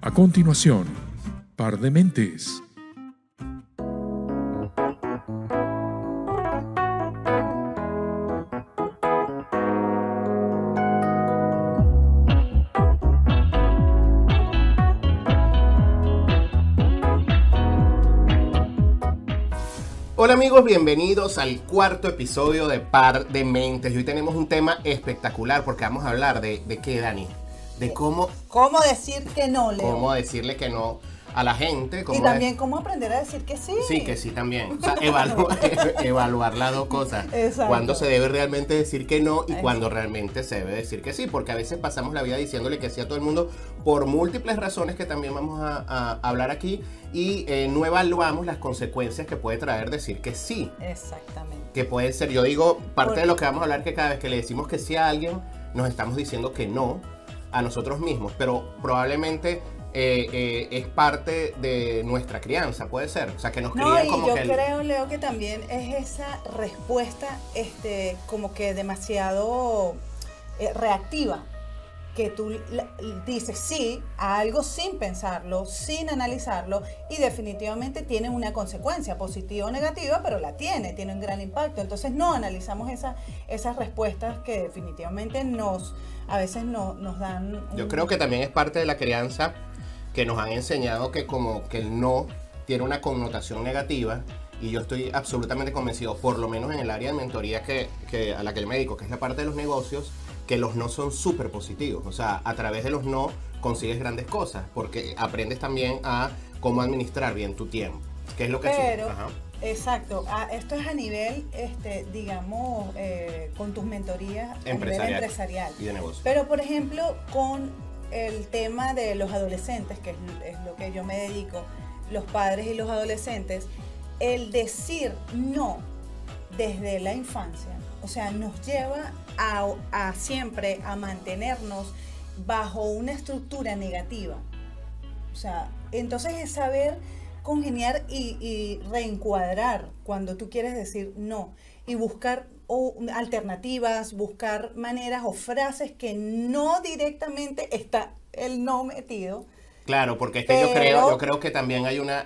A continuación, Par de Mentes. Hola amigos, bienvenidos al cuarto episodio de Par de Mentes. Y hoy tenemos un tema espectacular porque vamos a hablar de qué, Dani, de cómo decir que no, Leo. Cómo decirle que no a la gente. Y también cómo aprender a decir que sí. Sí, que sí también. O sea, evaluar las dos cosas. Exacto. Cuándo se debe realmente decir que no y Exacto. cuándo realmente se debe decir que sí. Porque a veces pasamos la vida diciéndole que sí a todo el mundo por múltiples razones que también vamos a hablar aquí. Y no evaluamos las consecuencias que puede traer decir que sí. Exactamente. Que puede ser, yo digo, parte de lo que vamos a hablar que cada vez que le decimos que sí a alguien, nos estamos diciendo que no a nosotros mismos. Pero probablemente es parte de nuestra crianza, puede ser. O sea, que nos crían como que... yo creo, Leo, que también es esa respuesta como que demasiado reactiva. Que tú dices sí a algo sin pensarlo, sin analizarlo, y definitivamente tiene una consecuencia, positiva o negativa, pero la tiene un gran impacto. Entonces no analizamos esas respuestas que definitivamente a veces nos dan... Yo creo que también es parte de la crianza que nos han enseñado que como que el no tiene una connotación negativa, y yo estoy absolutamente convencido, por lo menos en el área de mentoría a la que yo me dedico, que es la parte de los negocios, que los no son súper positivos. O sea, a través de los no consigues grandes cosas, porque aprendes también a cómo administrar bien tu tiempo, que es lo que Pero, sí. Ajá. Exacto, esto es a nivel, digamos, con tus mentorías a nivel empresarial. Y de negocio. Pero, por ejemplo, con el tema de los adolescentes, que es lo que yo me dedico, los padres y los adolescentes, el decir no desde la infancia, o sea, nos lleva a siempre a mantenernos bajo una estructura negativa. O sea, entonces es saber congeniar y reencuadrar cuando tú quieres decir no y buscar alternativas, buscar maneras o frases que no directamente está el no metido. Claro, porque es que yo creo que también hay una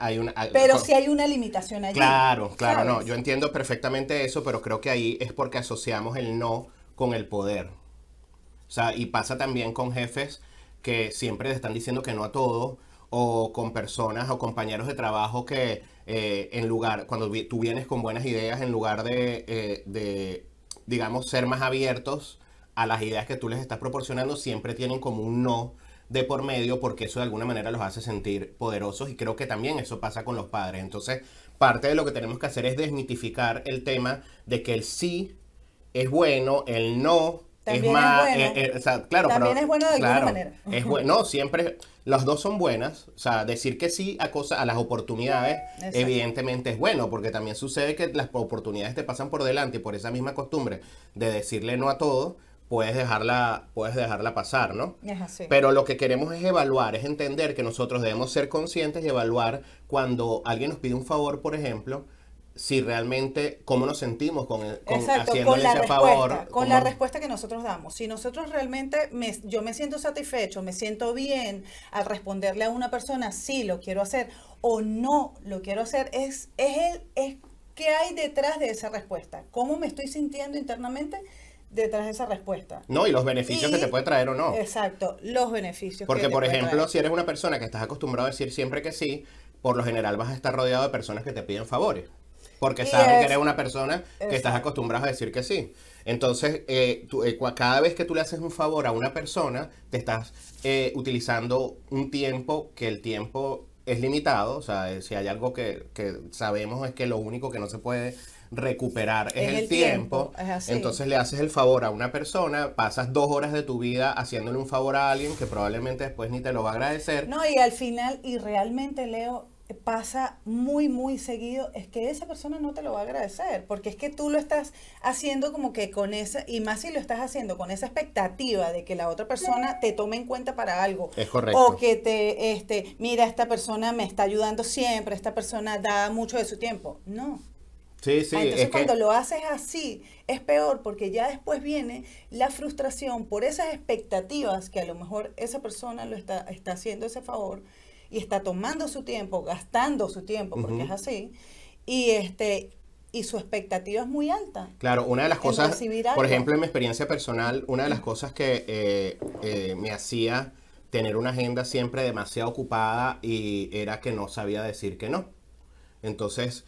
pero sí hay una limitación allí. Claro, ¿sabes? no, yo entiendo perfectamente eso, pero creo que ahí es porque asociamos el no con el poder. O sea, y pasa también con jefes que siempre le están diciendo que no a todo, o con personas o compañeros de trabajo que cuando tú vienes con buenas ideas, en lugar de, digamos, ser más abiertos a las ideas que tú les estás proporcionando, siempre tienen como un no de por medio, porque eso de alguna manera los hace sentir poderosos, y creo que también eso pasa con los padres. Entonces, parte de lo que tenemos que hacer es desmitificar el tema de que el sí es bueno, el no también es más... es bueno. O sea, claro, también pero, es bueno de alguna claro, manera. Es bueno, no, siempre, las dos son buenas. O sea, decir que sí a cosas, a las oportunidades, Exacto. evidentemente es bueno, porque también sucede que las oportunidades te pasan por delante, y por esa misma costumbre de decirle no a todo, puedes dejarla pasar, ¿no? Es así. Pero lo que queremos es evaluar, es entender que nosotros debemos ser conscientes y evaluar cuando alguien nos pide un favor, por ejemplo, si realmente, cómo nos sentimos Exacto, haciéndole ese favor. Con la respuesta que nosotros damos. Si nosotros realmente, yo me siento satisfecho, me siento bien al responderle a una persona, sí, lo quiero hacer, o no lo quiero hacer, es qué hay detrás de esa respuesta. ¿Cómo me estoy sintiendo internamente detrás de esa respuesta? No, y los beneficios que te puede traer o no. Exacto, los beneficios. Porque, que te por puede ejemplo, traer. si eres una persona que estás acostumbrado a decir siempre que sí, por lo general vas a estar rodeado de personas que te piden favores. Porque saben que eres una persona que estás acostumbrado a decir que sí. Entonces, cada vez que tú le haces un favor a una persona, te estás utilizando un tiempo, que el tiempo es limitado. O sea, si hay algo que sabemos, es que lo único que no se puede recuperar es el tiempo. Es así. Entonces le haces el favor a una persona, pasas 2 horas de tu vida haciéndole un favor a alguien que probablemente después ni te lo va a agradecer. No, y al final, y realmente, Leo, pasa muy, muy seguido, es que esa persona no te lo va a agradecer, porque es que tú lo estás haciendo como que con esa, y más si lo estás haciendo con esa expectativa de que la otra persona te tome en cuenta para algo. Es correcto. O que mira, esta persona me está ayudando siempre, esta persona da mucho de su tiempo. No. Sí, sí, Entonces es cuando que, lo haces así es peor porque ya después viene la frustración por esas expectativas que a lo mejor esa persona está haciendo ese favor y está tomando su tiempo, gastando su tiempo, porque es ujú. así, y y su expectativa es muy alta Claro, una de las en cosas, recibir por algo. ejemplo, en mi experiencia personal, una de las cosas que me hacía tener una agenda siempre demasiado ocupada y era que no sabía decir que no. Entonces,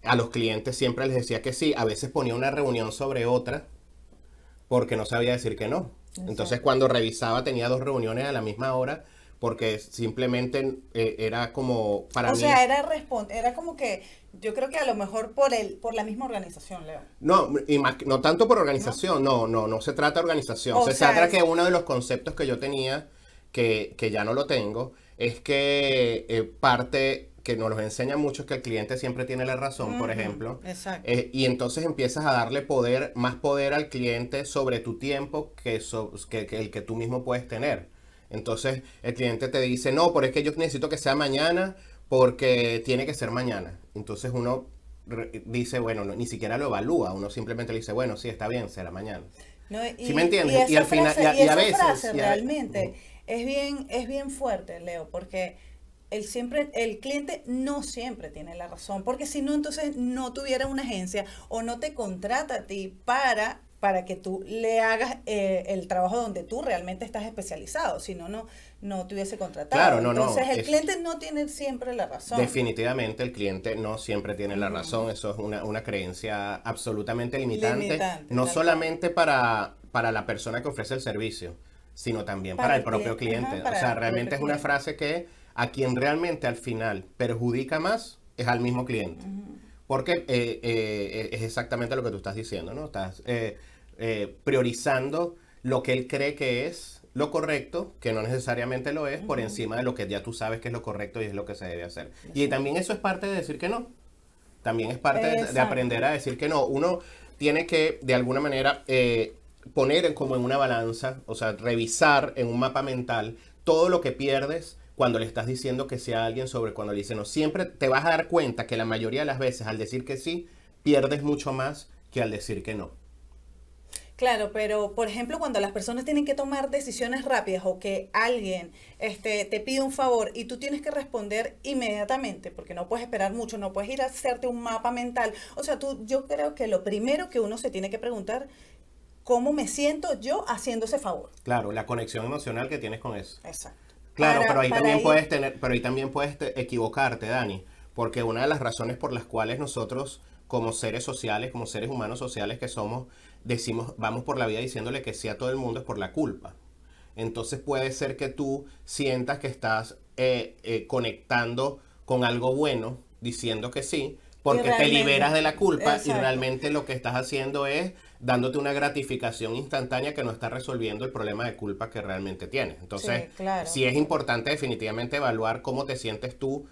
a los clientes siempre les decía que sí, a veces ponía una reunión sobre otra porque no sabía decir que no. Entonces, Exacto. cuando revisaba tenía dos reuniones a la misma hora porque simplemente era como para O mí. sea, era como que yo creo que a lo mejor por la misma organización, Leo, No, y no tanto por ¿no? organización, no se trata de organización. O Se sea, trata que uno de los conceptos que yo tenía, que ya no lo tengo, es que parte que nos los enseña mucho es que el cliente siempre tiene la razón, por ujú, ejemplo, exacto. y entonces empiezas a darle poder, más poder al cliente sobre tu tiempo que el que tú mismo puedes tener. Entonces el cliente te dice, no, pero es que yo necesito que sea mañana porque tiene que ser mañana. Entonces uno dice, bueno, ni siquiera lo evalúa, uno simplemente le dice, bueno, sí, está bien, será mañana. ¿No? ¿Sí me entiendes? Y al final, Y y a esa veces, frase realmente es bien fuerte, Leo, porque el cliente no siempre tiene la razón, porque si no, entonces no tuviera una agencia o no te contrata a ti para que tú le hagas el trabajo donde tú realmente estás especializado, si no, no te hubiese claro, contratado. no, Entonces no, el es cliente no tiene siempre la razón. definitivamente el cliente no siempre tiene la Ujú. razón, eso es una creencia absolutamente limitante, Limitante, no tal cual. solamente para la persona que ofrece el servicio, sino también para Para el el propio cliente, cliente. O para sea, el propio realmente es una cliente. frase que a quien realmente al final perjudica más es al mismo cliente. Ujú. Porque es exactamente lo que tú estás diciendo, ¿no? Estás priorizando lo que él cree que es lo correcto, que no necesariamente lo es, por Ujú. encima de lo que ya tú sabes que es lo correcto y es lo que se debe hacer. Y Exacto. también eso es parte de decir que no. También es parte de aprender Exacto. a decir que no. Uno tiene que, de alguna manera, poner como en una balanza, o sea, revisar en un mapa mental todo lo que pierdes cuando le estás diciendo que sí a alguien sobre cuando le dice no. Siempre te vas a dar cuenta que la mayoría de las veces al decir que sí, pierdes mucho más que al decir que no. Claro, pero por ejemplo, cuando las personas tienen que tomar decisiones rápidas o que alguien te pide un favor y tú tienes que responder inmediatamente, porque no puedes esperar mucho, no puedes ir a hacerte un mapa mental. O sea, yo creo que lo primero que uno se tiene que preguntar, ¿cómo me siento yo haciendo ese favor? Claro, la conexión emocional que tienes con eso. Exacto. Claro, pero ahí Para también ir, puedes tener, pero ahí también puedes equivocarte, Dani, porque una de las razones por las cuales nosotros, como seres sociales, como seres humanos sociales que somos, decimos, vamos por la vida diciéndole que sí a todo el mundo es por la culpa. Entonces puede ser que tú sientas que estás conectando con algo bueno, diciendo que sí, y porque te liberas realmente, de la culpa y exacto. realmente lo que estás haciendo es dándote una gratificación instantánea que no está resolviendo el problema de culpa que realmente tienes. Entonces, Sí, claro, sí es claro. importante definitivamente evaluar cómo te sientes tú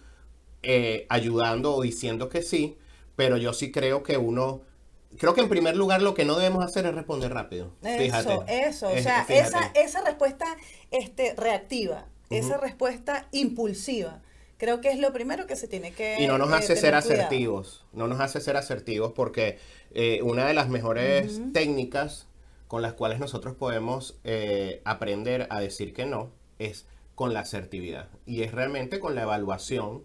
ayudando o diciendo que sí, pero yo sí creo que creo que en primer lugar lo que no debemos hacer es responder rápido. Fíjate, Eso, o sea, fíjate. esa respuesta reactiva, esa Ujú. respuesta impulsiva, creo que es lo primero que se tiene Y no que nos hace ser tener cuidado. asertivos, no nos hace ser asertivos porque una de las mejores Ujú. técnicas con las cuales nosotros podemos aprender a decir que no es con la asertividad y es realmente con la evaluación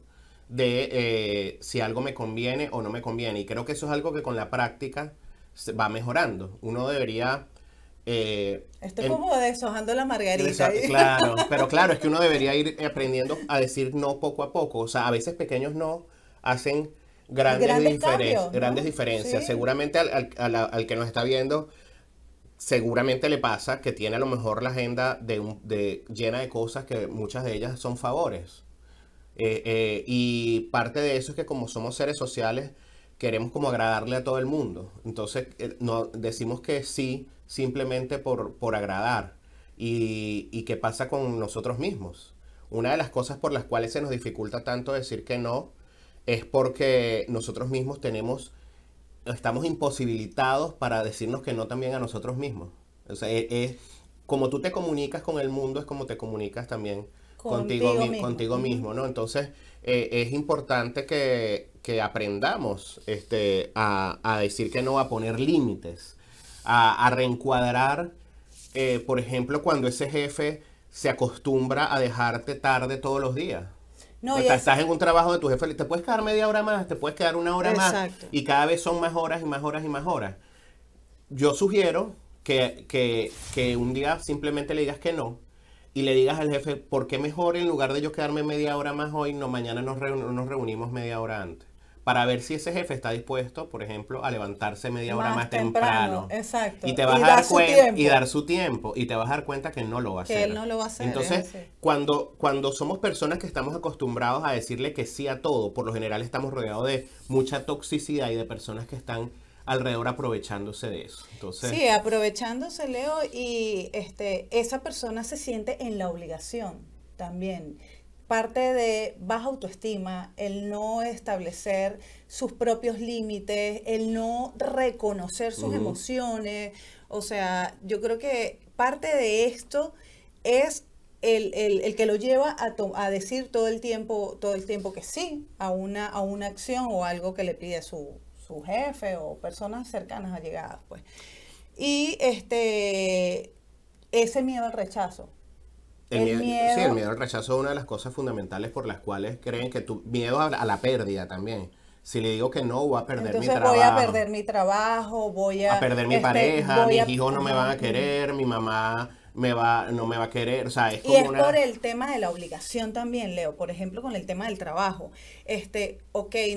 de si algo me conviene o no me conviene. Y creo que eso es algo que con la práctica se va mejorando. Uno debería Estoy en- como deshojando la margarita ahí. Claro, pero claro, es que uno debería ir aprendiendo a decir no poco a poco. O sea, a veces pequeños no hacen Grandes cambios, grandes ¿no? diferencias. Sí. Seguramente al que nos está viendo, seguramente le pasa que tiene a lo mejor la agenda llena de cosas que muchas de ellas son favores. Y parte de eso es que como somos seres sociales, queremos como agradarle a todo el mundo. Entonces, no, decimos que sí simplemente por agradar. Y qué pasa con nosotros mismos. Una de las cosas por las cuales se nos dificulta tanto decir que no es porque nosotros mismos estamos imposibilitados para decirnos que no también a nosotros mismos. O sea, como tú te comunicas con el mundo, es como te comunicas también Contigo mismo. contigo Ujú. mismo, ¿no? Entonces, es importante que aprendamos a decir que no, a poner límites, a reencuadrar, por ejemplo, cuando ese jefe se acostumbra a dejarte tarde todos los días. No, Estás en un trabajo de tu jefe, te puedes quedar media hora más, te puedes quedar una hora más, y cada vez son más horas y más horas y más horas. Yo sugiero que un día simplemente le digas que no, y le digas al jefe, ¿por qué mejor en lugar de yo quedarme media hora más hoy, no mañana nos reunimos media hora antes? Para ver si ese jefe está dispuesto, por ejemplo, a levantarse media hora más temprano. Exacto. Y te vas a dar cuenta, y dar su tiempo, y te vas a dar cuenta que él no lo va a hacer. Que él no lo va a hacer. Entonces, cuando somos personas que estamos acostumbrados a decirle que sí a todo, por lo general estamos rodeados de mucha toxicidad y de personas que están alrededor aprovechándose de eso. Entonces, sí, aprovechándose, Leo, y esa persona se siente en la obligación también. Parte de baja autoestima, el no establecer sus propios límites, el no reconocer sus emociones. O sea, yo creo que parte de esto es el que lo lleva a decir todo el tiempo que sí a una acción o algo que le pide su jefe o personas cercanas allegadas, pues. Y ese miedo al rechazo. El miedo. Sí, el miedo al rechazo es una de las cosas fundamentales por las cuales creen que miedo a la pérdida también. Si le digo que no, voy a perder mi trabajo. Voy a perder mi trabajo, voy a perder mi pareja, mis hijos no me van a querer, mi mamá no me va a querer, o sea, es como por el tema de la obligación también, Leo, por ejemplo, con el tema del trabajo.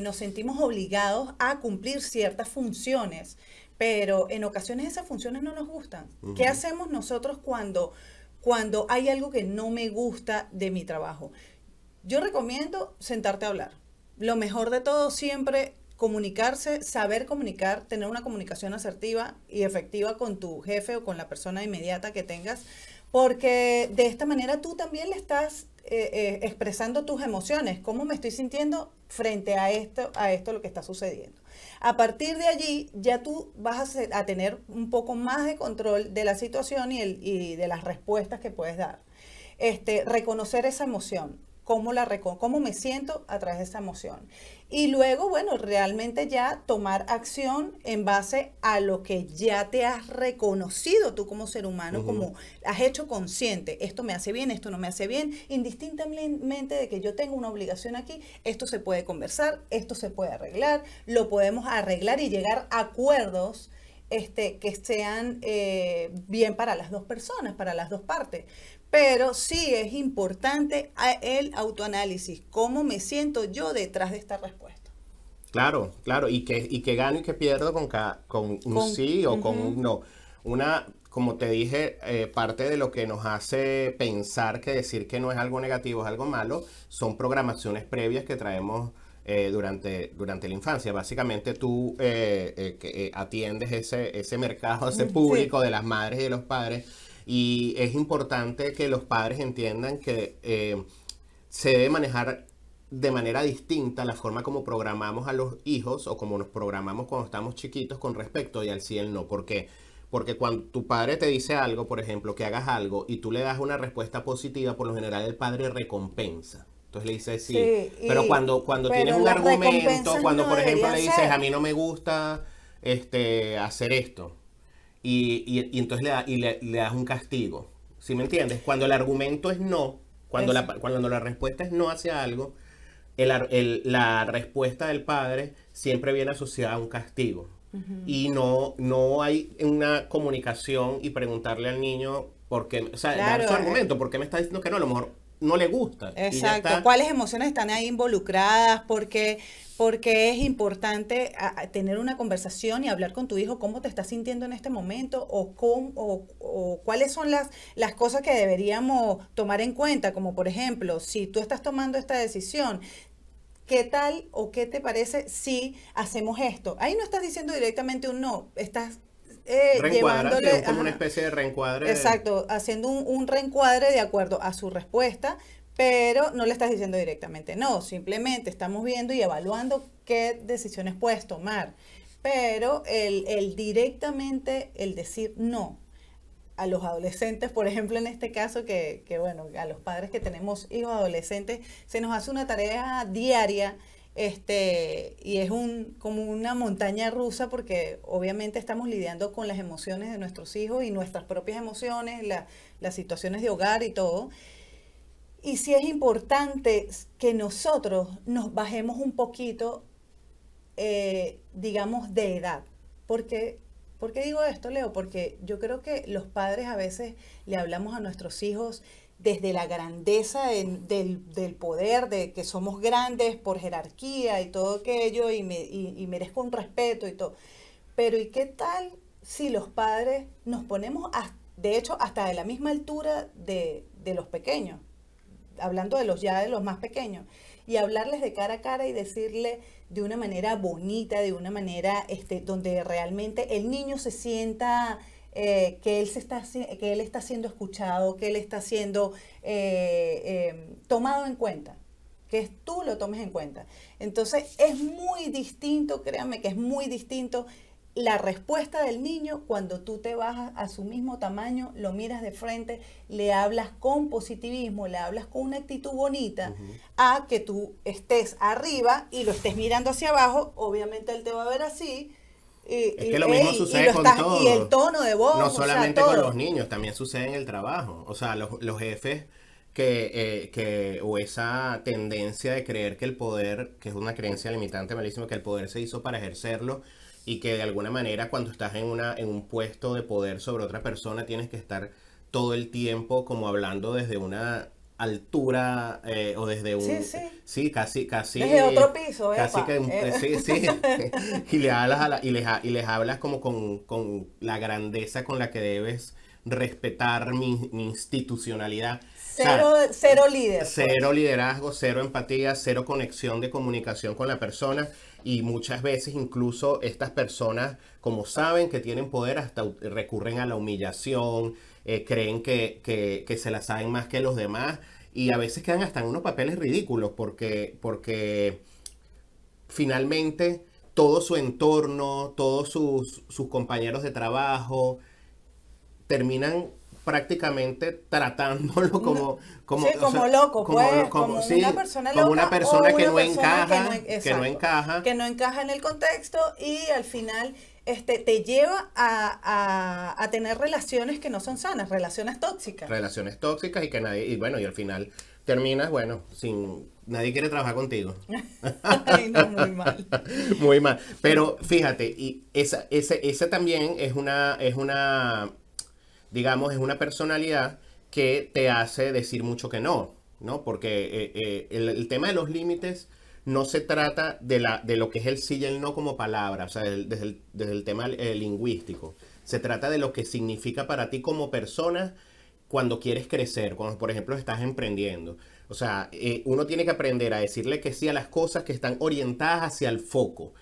Nos sentimos obligados a cumplir ciertas funciones, pero en ocasiones esas funciones no nos gustan. ¿Qué hacemos nosotros cuando hay algo que no me gusta de mi trabajo? Yo recomiendo sentarte a hablar. Lo mejor de todo siempre comunicarse, saber comunicar, tener una comunicación asertiva y efectiva con tu jefe o con la persona inmediata que tengas, porque de esta manera tú también le estás expresando tus emociones, cómo me estoy sintiendo frente a esto lo que está sucediendo. A partir de allí ya tú vas a tener un poco más de control de la situación y de las respuestas que puedes dar. Reconocer esa emoción. ¿Cómo me siento a través de esa emoción? Y luego, bueno, realmente ya tomar acción en base a lo que ya te has reconocido tú como ser humano, como has hecho consciente. Esto me hace bien, esto no me hace bien, indistintamente de que yo tengo una obligación aquí, esto se puede conversar, esto se puede arreglar, lo podemos arreglar y llegar a acuerdos que sean bien para las dos personas, para las dos partes. Pero sí es importante el autoanálisis, cómo me siento yo detrás de esta respuesta. Claro, y que gano y que pierdo con un sí o con un no. Como te dije, parte de lo que nos hace pensar que decir que no es algo negativo, es algo malo, son programaciones previas que traemos durante la infancia. Básicamente tú atiendes ese mercado, ese público de las madres y de los padres. Y es importante que los padres entiendan que se debe manejar de manera distinta la forma como programamos a los hijos o como nos programamos cuando estamos chiquitos con respecto al sí y el no. ¿Por qué? Porque cuando tu padre te dice algo, por ejemplo, que hagas algo y tú le das una respuesta positiva, por lo general el padre recompensa. Entonces le dice sí. Pero cuando tienes un argumento, cuando por ejemplo le dices, a mí no me gusta hacer esto. Y entonces le das un castigo. ¿Sí me entiendes? Cuando el argumento es no, cuando la respuesta es no hacia algo, la respuesta del padre siempre viene asociada a un castigo. Y no hay una comunicación y preguntarle al niño por qué, o sea, dar su argumento, por qué me está diciendo que no, a lo mejor no le gusta. Exacto. ¿Cuáles emociones están ahí involucradas? Porque es importante tener una conversación y hablar con tu hijo cómo te estás sintiendo en este momento o cuáles son las cosas que deberíamos tomar en cuenta, como por ejemplo, si tú estás tomando esta decisión, ¿qué tal o qué te parece si hacemos esto? Ahí no estás diciendo directamente un no, estás llevándole como una especie de reencuadre. Exacto, haciendo un reencuadre de acuerdo a su respuesta, pero no le estás diciendo directamente no, simplemente estamos viendo y evaluando qué decisiones puedes tomar. Pero el directamente, el decir no a los adolescentes, por ejemplo, en este caso, que bueno, a los padres que tenemos hijos adolescentes, se nos hace una tarea diaria Y es como una montaña rusa porque obviamente estamos lidiando con las emociones de nuestros hijos y nuestras propias emociones, las situaciones de hogar y todo. Y sí es importante que nosotros nos bajemos un poquito, digamos, de edad. ¿Por qué digo esto, Leo? Porque yo creo que los padres a veces le hablamos a nuestros hijos desde la grandeza del poder, de que somos grandes por jerarquía y todo aquello, y merezco un respeto y todo. Pero ¿y qué tal si los padres nos ponemos, de hecho, hasta de la misma altura de los pequeños? Hablando de los más pequeños, y hablarles de cara a cara y decirle de una manera bonita, de una manera donde realmente el niño se sienta que él está siendo escuchado, que él está siendo tomado en cuenta, que tú lo tomes en cuenta. Entonces es muy distinto, créanme que es muy distinto la respuesta del niño cuando tú te bajas a su mismo tamaño, lo miras de frente, le hablas con positivismo, le hablas con una actitud bonita, a que tú estés arriba y lo estés mirando hacia abajo. Obviamente él te va a ver así. Es que lo mismo sucede con todo. Y el tono de voz. No solamente o sea, con todo. los niños, también sucede en el trabajo. O sea, los jefes o esa tendencia de creer que el poder, que es una creencia limitante malísima, que el poder se hizo para ejercerlo, y que de alguna manera cuando estás en un puesto de poder sobre otra persona tienes que estar todo el tiempo como hablando desde una altura o desde un... Sí, casi... Desde otro piso, casi epa. que... Sí. Y le hablas y les hablas como con la grandeza con la que debes respetar mi institucionalidad. Cero líder. Cero liderazgo, cero empatía, cero conexión de comunicación con la persona. Y muchas veces incluso estas personas, como saben que tienen poder, hasta recurren a la humillación, creen que se la saben más que los demás, y a veces quedan hasta en unos papeles ridículos porque finalmente todo su entorno, todos sus compañeros de trabajo terminan prácticamente tratándolo como loco, pues, como una persona loca, como una persona que no que encaja, que no encaja en el contexto, y al final te lleva a tener relaciones que no son sanas, relaciones tóxicas y que nadie, y bueno, y al final terminas, bueno, nadie quiere trabajar contigo. Ay, no, muy mal. Muy mal. Pero fíjate, y esa también es una digamos, es una personalidad que te hace decir mucho que no, ¿no? Porque el tema de los límites no se trata de lo que es el sí y el no como palabra, o sea, desde el tema lingüístico. Se trata de lo que significa para ti como persona cuando quieres crecer, cuando, por ejemplo, estás emprendiendo. O sea, uno tiene que aprender a decirle que sí a las cosas que están orientadas hacia el foco.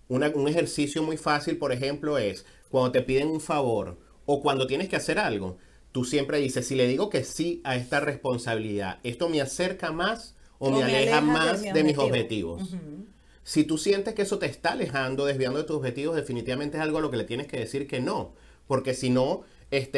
Un ejercicio muy fácil, por ejemplo, es cuando te piden un favor o cuando tienes que hacer algo, tú siempre dices, si le digo que sí a esta responsabilidad, ¿esto me acerca más o me aleja más de mis objetivos? Si tú sientes que eso te está alejando, desviando de tus objetivos, definitivamente es algo a lo que le tienes que decir que no. Porque si no, es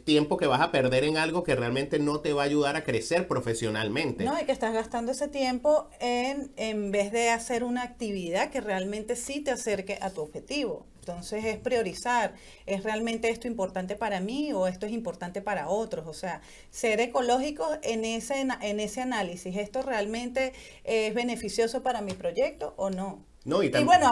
tiempo que vas a perder en algo que realmente no te va a ayudar a crecer profesionalmente. No, y que estás gastando ese tiempo en vez de hacer una actividad que realmente sí te acerque a tu objetivo. Entonces es priorizar, ¿es realmente esto importante para mí o esto es importante para otros? O sea, ser ecológicos en ese análisis, ¿esto realmente es beneficioso para mi proyecto o no? No, y bueno,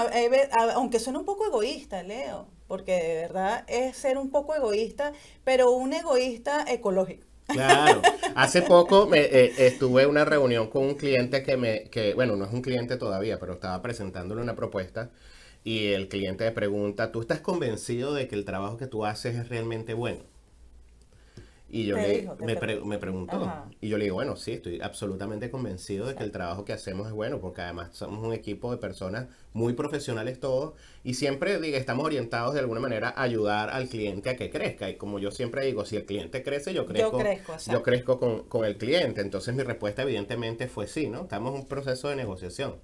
aunque suene un poco egoísta, Leo, porque de verdad es ser un poco egoísta, pero un egoísta ecológico. Claro, hace poco estuve en una reunión con un cliente bueno, no es un cliente todavía, pero estaba presentándole una propuesta. Y el cliente me pregunta, ¿tú estás convencido de que el trabajo que tú haces es realmente bueno? Y yo me preguntó. Ajá. Y yo le digo, bueno, sí, estoy absolutamente convencido de que el trabajo que hacemos es bueno, porque además somos un equipo de personas muy profesionales todos, y siempre estamos orientados de alguna manera a ayudar al cliente a que crezca. Y como yo siempre digo, si el cliente crece, yo crezco con el cliente. Entonces mi respuesta evidentemente fue sí, ¿no? Estamos en un proceso de negociación.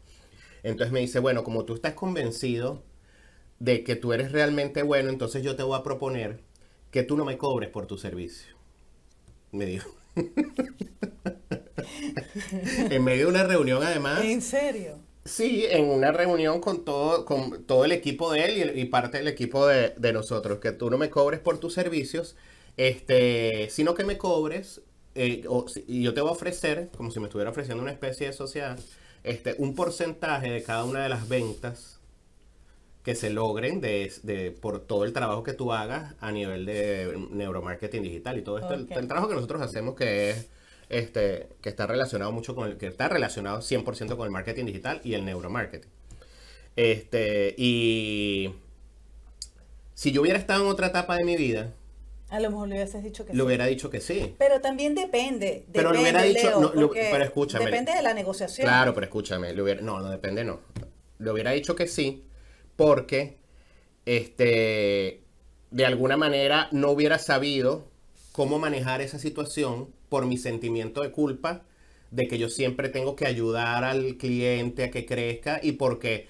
Entonces me dice, bueno, como tú estás convencido de que tú eres realmente bueno, entonces yo te voy a proponer que tú no me cobres por tu servicio. Me dijo. En medio de una reunión, además. ¿En serio? Sí, en una reunión con todo el equipo de él y parte del equipo de nosotros, que tú no me cobres por tus servicios, sino que me cobres, y yo te voy a ofrecer, como si me estuviera ofreciendo una especie de sociedad, un porcentaje de cada una de las ventas que se logren por todo el trabajo que tú hagas a nivel de neuromarketing digital y todo esto, Ok. el trabajo que nosotros hacemos que es que está relacionado mucho que está relacionado 100% con el marketing digital y el neuromarketing. Y si yo hubiera estado en otra etapa de mi vida, A lo mejor le hubieses dicho que le sí. hubiera dicho que sí. Pero también depende, Pero le hubiera dicho, Leo, no, porque pero escúchame. depende de la negociación. Claro, pero escúchame, no depende, no. Le hubiera dicho que sí, porque de alguna manera no hubiera sabido cómo manejar esa situación por mi sentimiento de culpa de que yo siempre tengo que ayudar al cliente a que crezca y porque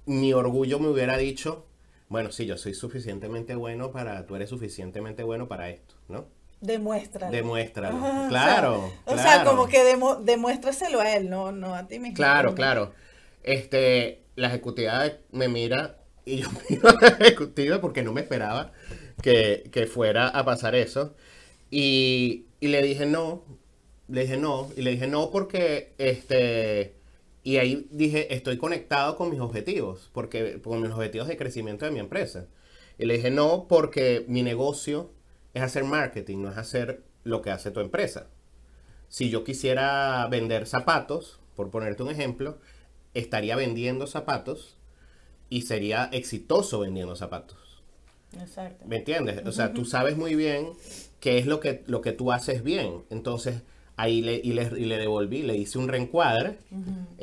mi orgullo me hubiera dicho, bueno, sí, yo soy suficientemente bueno tú eres suficientemente bueno para esto, ¿no? Demuéstralo. Demuéstralo. Ajá, Claro, o sea, claro. como que demuéstraselo a él, no a ti mismo. Claro, claro. La ejecutiva me mira y yo miro a la ejecutiva porque no me esperaba que fuera a pasar eso. Y le dije no porque, y ahí dije, estoy conectado con mis objetivos, con mis objetivos de crecimiento de mi empresa. Y le dije no porque mi negocio es hacer marketing, no es hacer lo que hace tu empresa. Si yo quisiera vender zapatos, por ponerte un ejemplo, estaría vendiendo zapatos y sería exitoso vendiendo zapatos. Exacto. ¿Me entiendes? O sea, tú sabes muy bien qué es lo que tú haces bien. Entonces, ahí le devolví, le hice un reencuadre.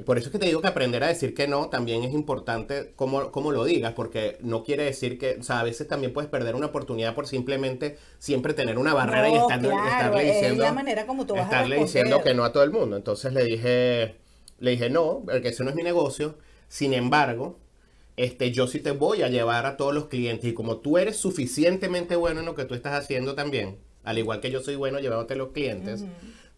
Por eso es que te digo que aprender a decir que no también es importante cómo lo digas, porque no quiere decir que, o sea, a veces también puedes perder una oportunidad por simplemente siempre tener una barrera y No, estarle claro, es diciendo, la manera como tú vas a estarle responder. diciendo que no a todo el mundo. Entonces le dije no, porque ese no es mi negocio. Sin embargo, yo sí te voy a llevar a todos los clientes y como tú eres suficientemente bueno en lo que tú estás haciendo también, al igual que yo soy bueno llevándote a los clientes,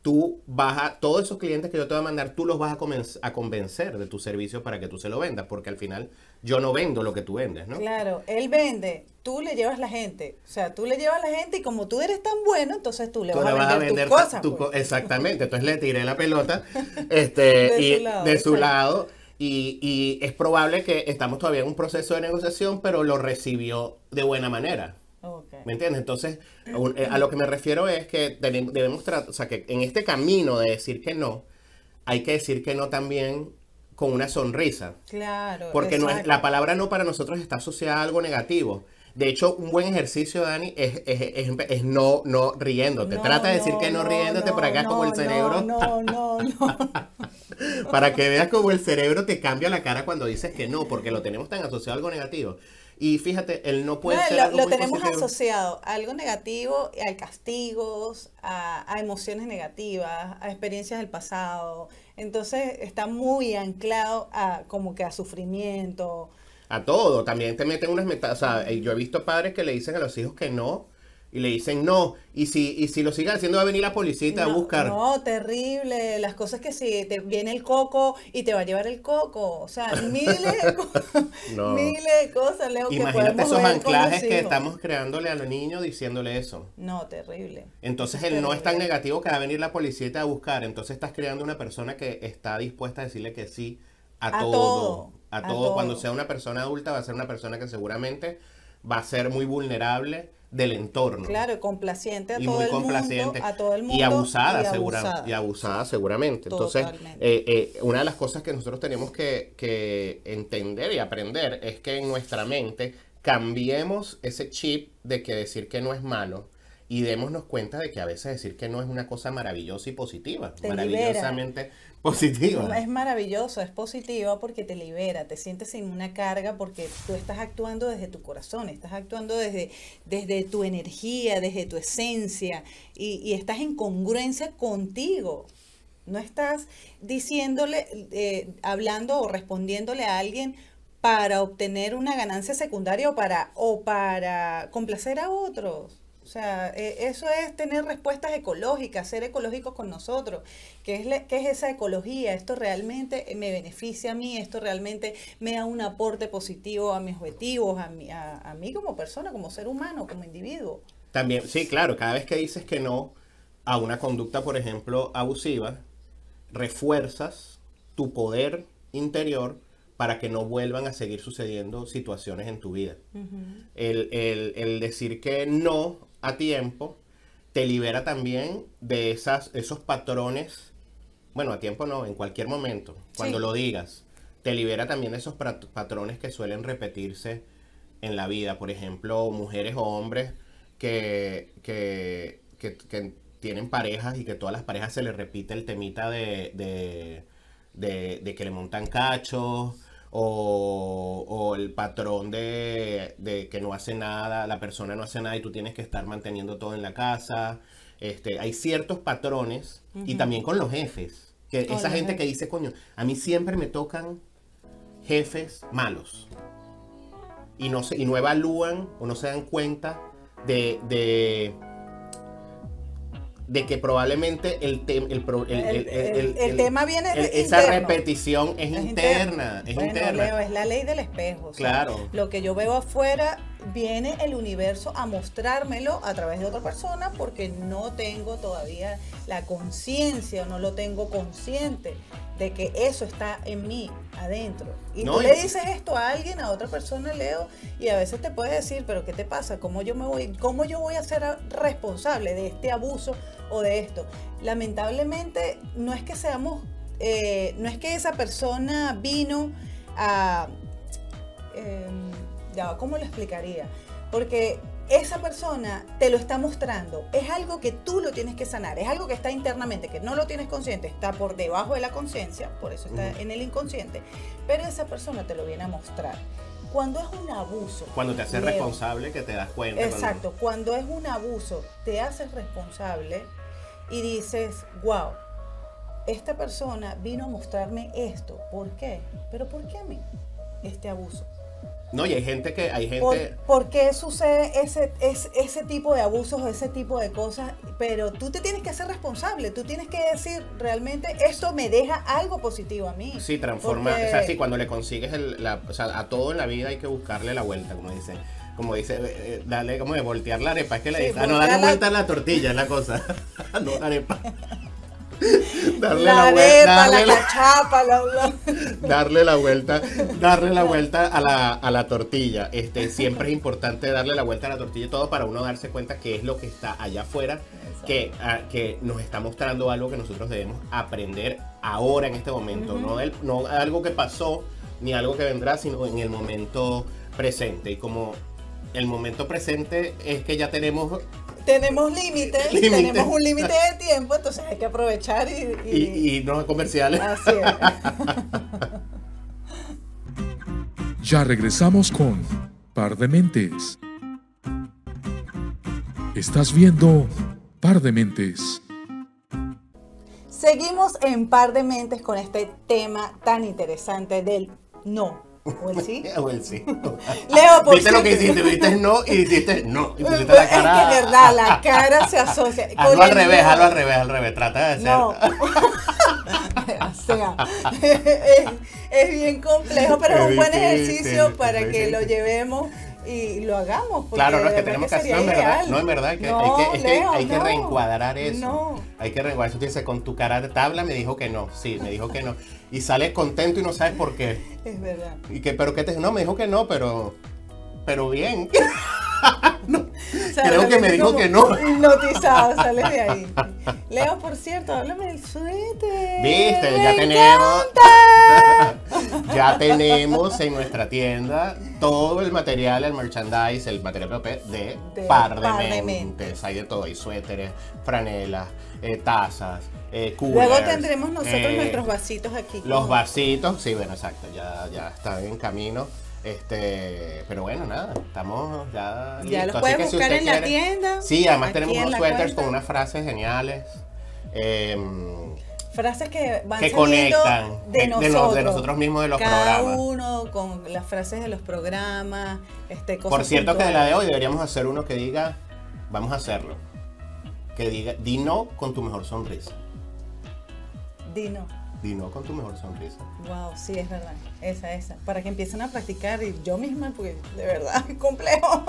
todos esos clientes que yo te voy a mandar, tú los vas a convencer de tu servicio para que tú se lo vendas, porque al final yo no vendo lo que tú vendes, ¿no? Claro, él vende, tú le llevas la gente. O sea, tú le llevas la gente y como tú eres tan bueno, entonces tú le Tú vas le a vender tus cosas. Pues. exactamente. Entonces le tiré la pelota De su lado, de su exacto. lado. Y es probable que estamos todavía en un proceso de negociación, pero lo recibió de buena manera. Ok. ¿Me entiendes? Entonces, a lo que me refiero es que debemos tratar, o sea, que en este camino de decir que no, hay que decir que no también con una sonrisa. Claro, Porque no es, exacto. la palabra no para nosotros está asociada a algo negativo. De hecho, un buen ejercicio, Dani, es no riéndote. No, Trata de decir que no riéndote para acá como el cerebro. No. Para que veas como el cerebro te cambia la cara cuando dices que no, porque lo tenemos tan asociado a algo negativo. Y fíjate, el no puede No, ser algo lo muy tenemos positivo. asociado a algo negativo, a castigos, a emociones negativas, a experiencias del pasado. Entonces está muy anclado a como que a sufrimiento. A todo, también te meten unas metas. O sea, yo he visto padres que le dicen a los hijos que no, y le dicen no, y si lo siguen haciendo va a venir la policía y te va a buscar. No, terrible. Las cosas que si te viene el coco y te va a llevar el coco. O sea, No. miles de cosas, Leo, que Imagínate podemos esos ver con los anclajes que hijos. estamos creándole a los niños diciéndole eso. No, terrible. Entonces Eso el no es tan terrible. negativo que va a venir la policía y te va a buscar. Entonces estás creando una persona que está dispuesta a decirle que sí a A todo. todo, A a todo. Cuando todo. sea una persona adulta va a ser una persona que seguramente va a ser muy vulnerable del entorno. Claro, complaciente a Y todo muy el mundo, complaciente a todo el mundo y abusada, y abusada. y abusada seguramente. Entonces, Totalmente. una de las cosas que nosotros tenemos que entender y aprender es que en nuestra mente cambiemos ese chip de que decir que no es malo y démonos cuenta de que a veces decir que no es una cosa maravillosa y positiva, Te maravillosamente positiva. Es maravilloso, es positivo porque te libera, te sientes sin una carga porque tú estás actuando desde tu corazón, estás actuando desde tu energía, desde tu esencia y estás en congruencia contigo. No estás diciéndole, hablando o respondiéndole a alguien para obtener una ganancia secundaria o para complacer a otros. O sea, eso es tener respuestas ecológicas, ser ecológicos con nosotros. ¿Qué es esa ecología? Esto realmente me beneficia a mí, esto realmente me da un aporte positivo a mis objetivos, a mí como persona, como ser humano, como individuo. También, sí, claro, cada vez que dices que no a una conducta, por ejemplo, abusiva, refuerzas tu poder interior para que no vuelvan a seguir sucediendo situaciones en tu vida. El decir que no a tiempo te libera también de esos patrones, bueno, a tiempo no, en cualquier momento, cuando lo digas, te libera también de esos patrones que suelen repetirse en la vida. Por ejemplo, mujeres o hombres que tienen parejas y que todas las parejas se les repite el temita de que le montan cachos, o el patrón de que no hace nada, la persona no hace nada y tú tienes que estar manteniendo todo en la casa. Hay ciertos patrones, y también con los jefes, que esa gente que dice, coño, a mí siempre me tocan jefes malos y no evalúan o no se dan cuenta de que probablemente el tema viene esa interno. repetición es interna. Es bueno, interna. Leo, es la ley del espejo. O sea, claro. Lo que yo veo afuera, viene el universo a mostrármelo a través de otra persona, porque no tengo todavía la conciencia, no lo tengo consciente de que eso está en mí, adentro. Y tú le dices esto a alguien, a otra persona, Leo, y a veces te puede decir, pero ¿qué te pasa? ¿Cómo yo voy a ser responsable de este abuso o de esto? Lamentablemente, no es que seamos, no es que esa persona vino a... ¿cómo lo explicaría? Porque esa persona te lo está mostrando, es algo que tú lo tienes que sanar, es algo que está internamente, que no lo tienes consciente, está por debajo de la conciencia, por eso está en el inconsciente, pero esa persona te lo viene a mostrar. Cuando es un abuso... Cuando te haces responsable, que te das cuenta. Exacto, cuando es un abuso, te haces responsable y dices, wow, esta persona vino a mostrarme esto, ¿por qué? ¿Pero por qué a mí este abuso? No, y hay gente... ¿Por qué sucede ese tipo de abusos o ese tipo de cosas? Pero tú te tienes que hacer responsable, tú tienes que decir, realmente esto me deja algo positivo a mí. Sí, transforma, porque... o sea, sí, cuando le consigues o sea, a todo en la vida hay que buscarle la vuelta, como dice, darle, como de voltear la arepa, es que le dice, no, darle vuelta a la tortilla es la cosa, no la arepa. Darle la vuelta a la tortilla. Siempre es importante darle la vuelta a la tortilla y todo para uno darse cuenta qué es lo que está allá afuera, que nos está mostrando algo que nosotros debemos aprender ahora en este momento, no algo que pasó ni algo que vendrá, sino en el momento presente. Y como el momento presente es que ya tenemos límites, tenemos un límite de tiempo, entonces hay que aprovechar y no comerciales. Así es. Ya regresamos con Par de Mentes. Estás viendo Par de Mentes. Seguimos en Par de Mentes con este tema tan interesante del no. ¿O el sí? O el sí. Leo, por ¿Viste lo que hiciste? Viste no y dijiste no. Y pusiste la cara. Es que verdad, la cara se asocia. Hazlo al revés. Trata de hacer. No. O sea, es bien complejo, pero es un buen ejercicio para que lo llevemos y lo hagamos. Claro, no es que tenemos que hacer. No, en verdad, hay que reencuadrar eso. No. Hay que reencuadrar eso. Tú dices, con tu cara de tabla me dijo que no. Sí, me dijo que no. Y sales contento y no sabes por qué. Es verdad. ¿Pero qué te dijo? No, me dijo que no, pero bien. No, O sea, creo que me dijo que no. Hipnotizado, sales de ahí. Leo, por cierto, háblame del suéter. Viste, ya tenemos en nuestra tienda todo el material, el merchandise, el material propio de Par de Mentes. Hay de todo, hay suéteres, franelas, tazas, coolers. Luego tendremos nosotros nuestros vasitos aquí. Los vasitos, sí, bueno, exacto, ya están en camino. Pero bueno, nada, estamos ya listos. Ya los puedes buscar en la tienda. Sí, además tenemos unos suéteres con unas frases geniales. Frases que van que saliendo conectan de nosotros mismos, de los cada programas. uno con las frases de los programas. Cosas Por cierto, que de puntuales. la de hoy deberíamos hacer uno que diga Vamos a hacerlo. Que diga, di no con tu mejor sonrisa. Dino. Di no con tu mejor sonrisa. Wow, sí, es verdad. Esa. Para que empiecen a practicar y yo misma, porque de verdad es complejo.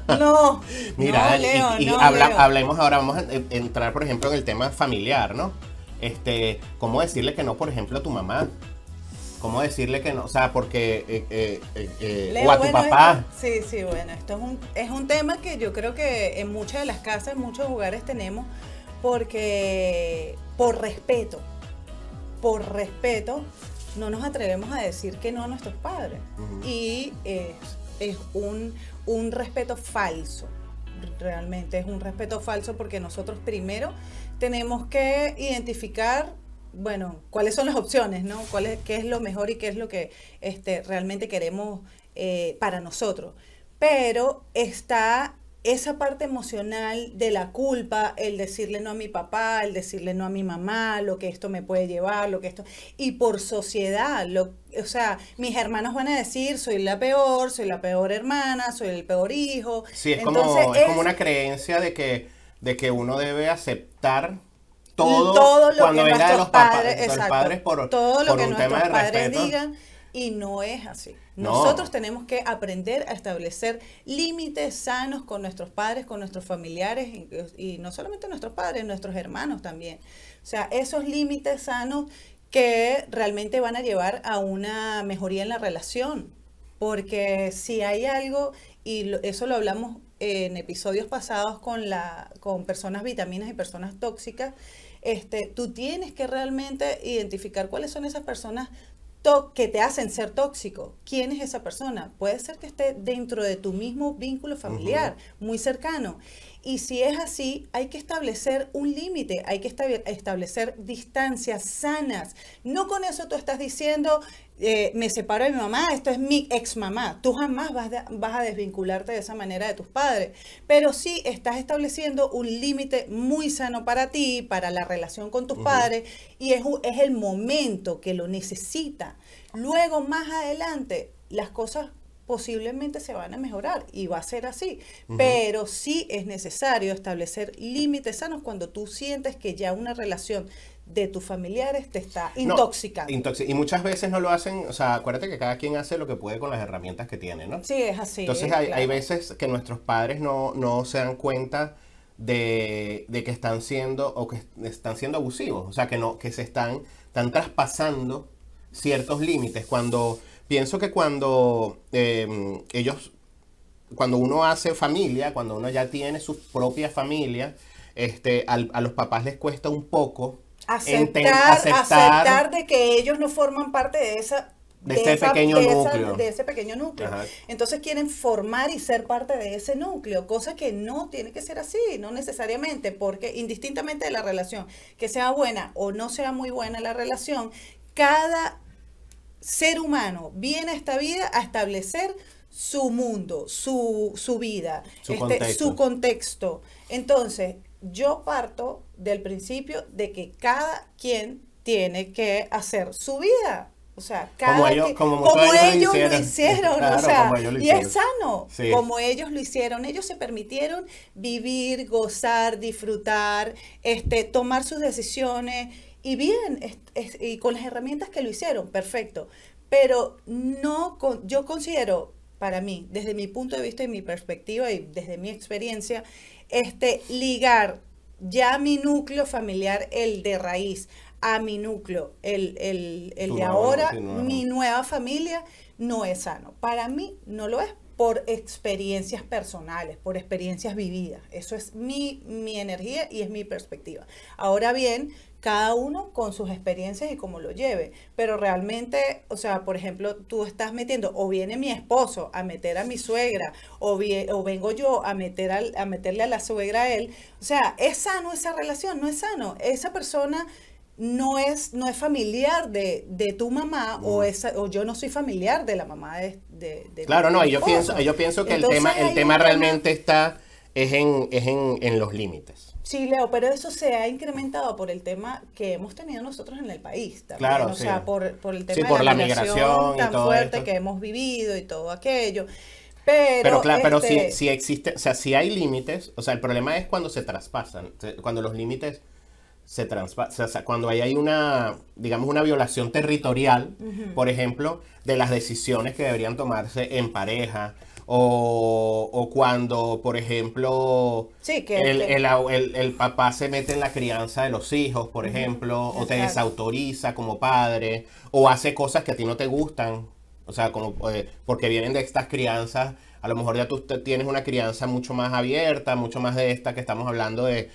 No. Mira, no, Leo, y no, Leo. hablemos ahora, vamos a entrar, por ejemplo, en el tema familiar, ¿no? ¿Cómo decirle que no, por ejemplo, a tu mamá? ¿Cómo decirle que no? O sea, porque... Leo, o a tu papá. Sí, bueno, esto es un tema que yo creo que en muchas de las casas, en muchos hogares tenemos, porque por respeto, no nos atrevemos a decir que no a nuestros padres. Uh-huh. Y es un respeto falso, realmente es un respeto falso, porque nosotros primero tenemos que identificar, bueno, cuáles son las opciones, ¿no? Qué es lo mejor y qué es lo que realmente queremos para nosotros. Pero está esa parte emocional de la culpa, el decirle no a mi papá, el decirle no a mi mamá, lo que esto me puede llevar, y por sociedad, o sea, mis hermanos van a decir, soy la peor hermana, soy el peor hijo. Sí, entonces, es como una creencia de que uno debe aceptar todo lo cuando que venga de los padres, papás, los padres por todo lo por que un nuestros tema de padres respeto. digan, y no es así. No. Nosotros tenemos que aprender a establecer límites sanos con nuestros padres, con nuestros familiares, y no solamente nuestros padres, nuestros hermanos también. O sea, esos límites sanos que realmente van a llevar a una mejoría en la relación. Porque si hay algo, y eso lo hablamos en episodios pasados con personas vitaminas y personas tóxicas, tú tienes que realmente identificar cuáles son esas personas que te hacen ser tóxico. ¿Quién es esa persona? Puede ser que esté dentro de tu mismo vínculo familiar, uh-huh, muy cercano. Y si es así, hay que establecer un límite, hay que establecer distancias sanas. No con eso tú estás diciendo, me separo de mi mamá, esto es mi ex mamá. Tú jamás vas a desvincularte de esa manera de tus padres. Pero sí estás estableciendo un límite muy sano para ti, para la relación con tus, uh-huh, padres, y es el momento que lo necesita. Luego, más adelante, las cosas posiblemente se van a mejorar y va a ser así, uh-huh, pero sí es necesario establecer límites sanos cuando tú sientes que ya una relación de tus familiares te está intoxicando. Y muchas veces no lo hacen, o sea, acuérdate que cada quien hace lo que puede con las herramientas que tiene, ¿no? Sí, es así. Entonces hay veces que nuestros padres no se dan cuenta de que están siendo abusivos, o sea, que están traspasando ciertos límites. Pienso que cuando uno hace familia, cuando uno ya tiene su propia familia, a los papás les cuesta un poco aceptar de que ellos no forman parte de ese pequeño núcleo. Ajá. Entonces quieren formar y ser parte de ese núcleo, cosa que no tiene que ser así, no necesariamente, porque indistintamente de la relación, que sea buena o no sea muy buena la relación, cada ser humano viene a esta vida a establecer su mundo, su vida, su contexto. Entonces, yo parto del principio de que cada quien tiene que hacer su vida. O sea, como ellos lo hicieron, claro, o sea, y es sano, sí, como ellos lo hicieron. Ellos se permitieron vivir, gozar, disfrutar, tomar sus decisiones, y bien, y con las herramientas que lo hicieron, perfecto. Pero yo considero, para mí, desde mi punto de vista y mi perspectiva y desde mi experiencia, ligar ya mi núcleo familiar, el de raíz, a mi núcleo, el de ahora, mi nueva familia, no es sano. Para mí no lo es, por experiencias personales, por experiencias vividas. Eso es mi energía y es mi perspectiva. Ahora bien, cada uno con sus experiencias y cómo lo lleve, pero realmente, o sea, por ejemplo, tú estás metiendo, o viene mi esposo a meter a mi suegra, o vengo yo a meterle a la suegra a él. O sea, ¿es sano esa relación? No es sano. Esa persona no es familiar de tu mamá, o yo no soy familiar de la mamá de claro, mi esposo. Yo pienso que entonces, el tema realmente está en los límites. Sí, Leo, pero eso se ha incrementado por el tema que hemos tenido nosotros en el país también. Claro, o sí. sea, por el tema por de la migración y tan todo fuerte esto que hemos vivido y todo aquello. Pero claro, pero este, si existe, o sea, si hay límites, o sea, el problema es cuando se traspasan, cuando los límites se traspasan, o sea, cuando hay una, digamos, una violación territorial, por ejemplo, de las decisiones que deberían tomarse en pareja, o cuando, por ejemplo, sí, el papá se mete en la crianza de los hijos, por ejemplo, o te exacto. desautoriza como padre, o hace cosas que a ti no te gustan, o sea, como porque vienen de estas crianzas, a lo mejor ya tú tienes una crianza mucho más abierta, mucho más de esta que estamos hablando de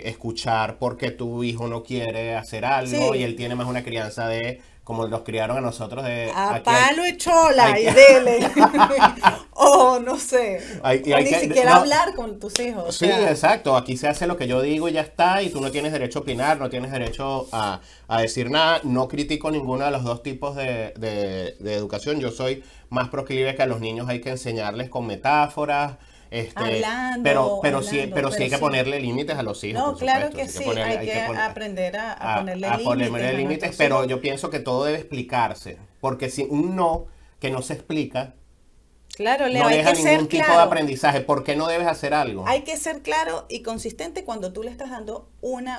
escuchar porque tu hijo no quiere hacer algo y Sí, él tiene más una crianza de, como nos criaron a nosotros, de a aquí hay, palo y chola hay y que, dele. O no sé, y o hay ni que, siquiera no, hablar con tus hijos. O sí, sea, exacto. Aquí se hace lo que yo digo y ya está. Y tú no tienes derecho a opinar, no tienes derecho a decir nada. No critico ninguno de los dos tipos de educación. Yo soy más proclive que a los niños hay que enseñarles con metáforas. Pero sí hay que sí. ponerle límites a los hijos, No, por claro supuesto. que sí, hay que aprender a ponerle Ponerle límites a límites, nuestros pero hijos. yo pienso que todo debe explicarse. Porque si un no que no se explica, Claro, Leo, no hay deja que ser ningún tipo de claro. aprendizaje. ¿Por qué no debes hacer algo? Hay que ser claro y consistente cuando tú le estás dando